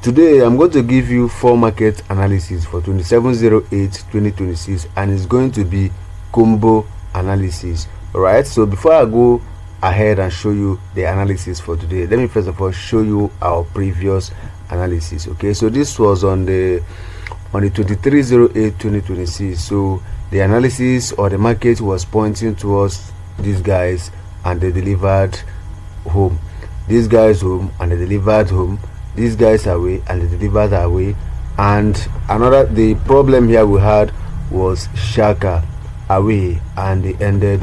Today I'm going to give you 4 market analysis for 27/08/2026, and it's going to be combo analysis. Alright, so before I go ahead and show you the analysis for today, let me first of all show you our previous analysis. Okay, so this was on the 23/08/2026. so the analysis or the market was pointing towards these guys and they delivered home, these guys home and they delivered home, these guys away and they delivered away. And the problem here we had was Shaka away and they ended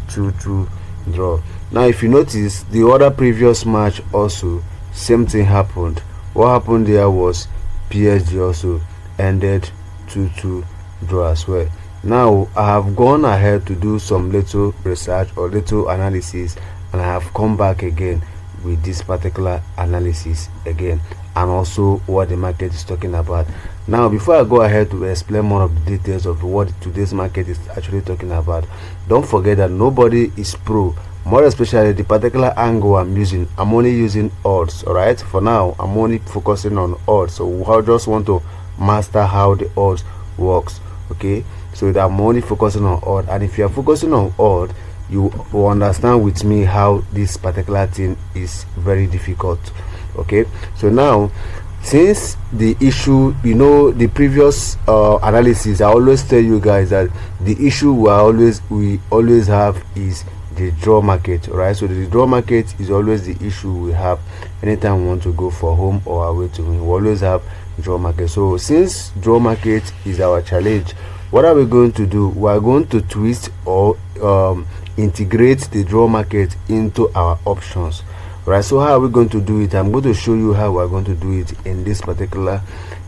2-2 draw. Now if you notice the other previous match also same thing happened. What happened there was PSG also ended 2-2 draw as well. Now I have gone ahead to do some little research or little analysis, and I have come back again with this particular analysis again, and also what the market is talking about. Now before I go ahead to explain more of the details of what today's market is actually talking about, don't forget that nobody is pro, more especially the particular angle I'm using. I'm only using odds. All right, for now I'm only focusing on odds, so I just want to master how the odds works. Okay, so that I'm only focusing on odd, and if you are focusing on odd, you will understand with me how this particular thing is very difficult. Okay, so now since the issue, the previous analysis, I always tell you guys that the issue we always have is the draw market. Right, so the draw market is always the issue we have anytime we want to go for home or away to win. We always have draw market. So since draw market is our challenge, what are we going to do? We are going to twist or integrate the draw market into our options. Right, so how are we going to do it? I'm going to show you how we're going to do it in this particular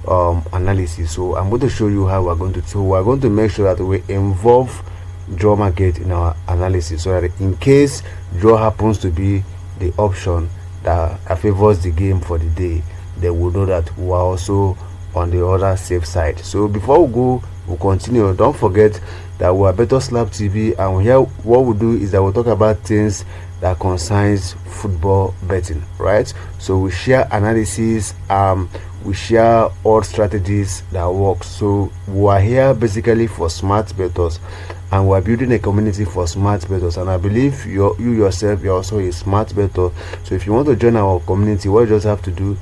analysis. So I'm going to show you how we're going to make sure that we involve draw market in our analysis, so that in case draw happens to be the option that favors the game for the day, they will know that we are also on the other safe side. So before we'll continue, don't forget that we are Better Slap TV, and here what we'll do is that we'll talk about things that concerns football betting. Right, so we share analysis, we share all strategies that work. So we are here basically for smart bettors, and we are building a community for smart bettors, and I believe you yourself, you're also a smart bettor. So if you want to join our community, what you just have to do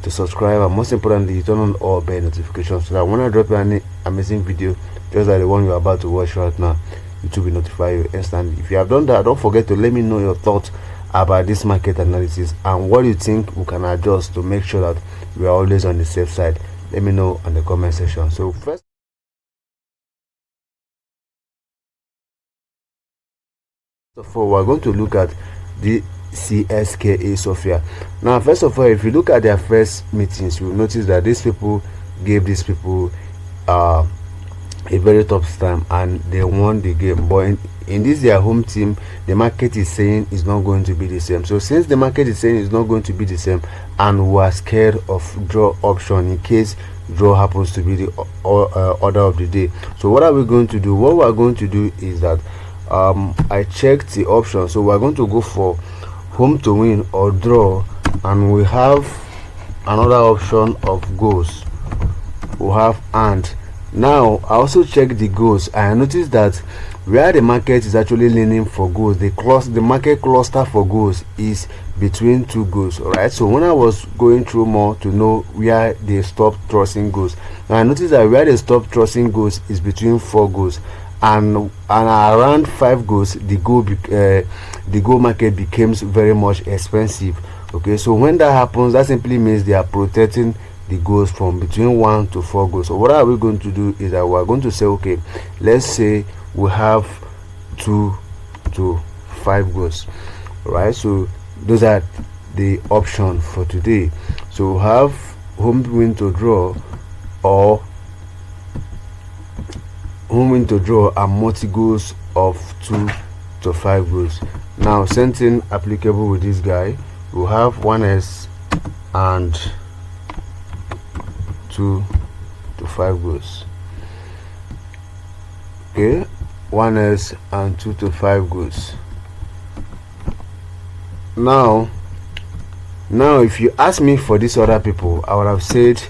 to subscribe, and most importantly turn on all bell notifications, so that when I drop any amazing video just like the one you're about to watch right now, it will be notify you instantly. If you have done that, don't forget to let me know your thoughts about this market analysis and what you think we can adjust to make sure that we are always on the safe side. Let me know in the comment section. So first of all, we're going to look at the CSKA Sofia. Now first of all, if you look at their first meetings, you will notice that these people gave these people a very tough time and they won the game. But in this their home team, the market is saying it's not going to be the same. So since the market is saying it's not going to be the same, and we are scared of draw option in case draw happens to be the order of the day, so what are we going to do? What we are going to do is that I checked the option. So we are going to go for home to win or draw, and we have another option of goals. We have and now I also checked the goals. I noticed that where the market is actually leaning for goals, the market cluster for goals is between 2 goals. All right, so when I was going through more to know where they stopped trusting goals, I noticed that where they stopped trusting goals is between 4 goals, and around 5 goals the goal market becomes very much expensive. Okay, so when that happens, that simply means they are protecting the goals from between 1 to 4 goals. So what are we going to do is that we are going to say, okay, let's say we have 2 to 5 goals. Right, so those are the options for today. So we have home win to draw or home win to draw and multi goals of 2 to 5 goals. Now same thing applicable with this guy. We have 1s and 2 to 5 goals. Okay, 1s and 2 to 5 goals. Now Now if you ask me for these other people, I would have said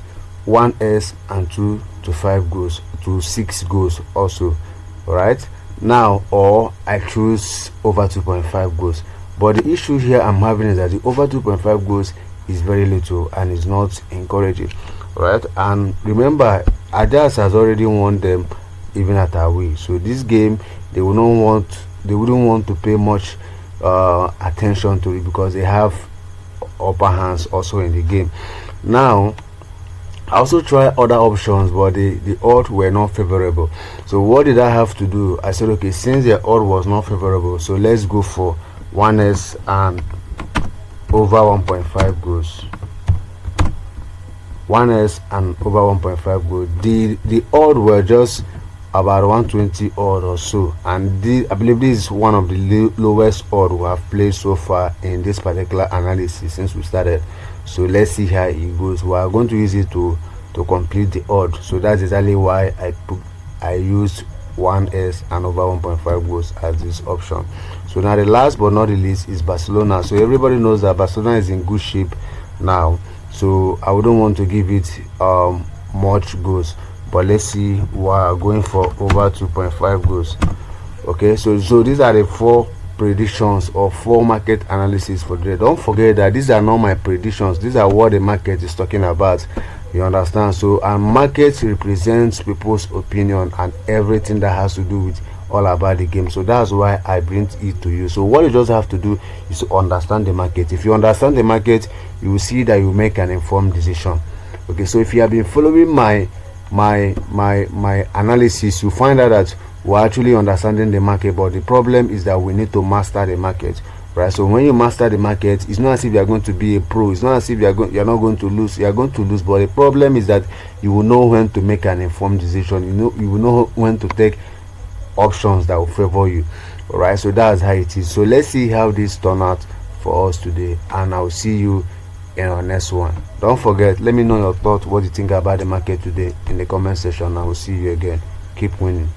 1s and 2 to 5 goals to 6 goals also. All right, now, or I choose over 2.5 goals. But the issue here I'm having is that the over 2.5 goals is very little and is not encouraging, right? And remember, Ajax has already won them even at away, so this game they wouldn't want to pay much attention to it because they have upper hands also in the game. Now I also tried other options, but the odds were not favorable. So what did I have to do? I said, okay, since the odd was not favorable, so let's go for 1s and over 1.5 goals. 1s and over 1.5 goals. The odd were just about 120 odd or so, and I believe this is one of the lowest odd we have played so far in this particular analysis since we started. So let's see how it goes. We are going to use it to complete the odd. So that's exactly why I used 1s and over 1.5 goals as this option. So now the last but not the least is Barcelona. So everybody knows that Barcelona is in good shape now, so I wouldn't want to give it much goals, but let's see. We are going for over 2.5 goals. Okay, so these are the 4 predictions or 4 market analysis for today. Don't forget that these are not my predictions, these are what the market is talking about. You understand? So and market represents people's opinion and everything that has to do with all about the game. So that's why I bring it to you. So what you just have to do is to understand the market. If you understand the market, you will see that you make an informed decision. Okay, so if you have been following my analysis, you find out that we're actually understanding the market, but the problem is that we need to master the market, right? So when you master the market, it's not as if you're going to be a pro, it's not as if you're not going to lose. You're going to lose, but the problem is that you will know when to make an informed decision. You will know when to take options that will favor you. All right, so that's how it is. So let's see how this turn out for us today, and I'll see you in our next one. Don't forget, let me know your thoughts, what you think about the market today in the comment section. I will see you again. Keep winning.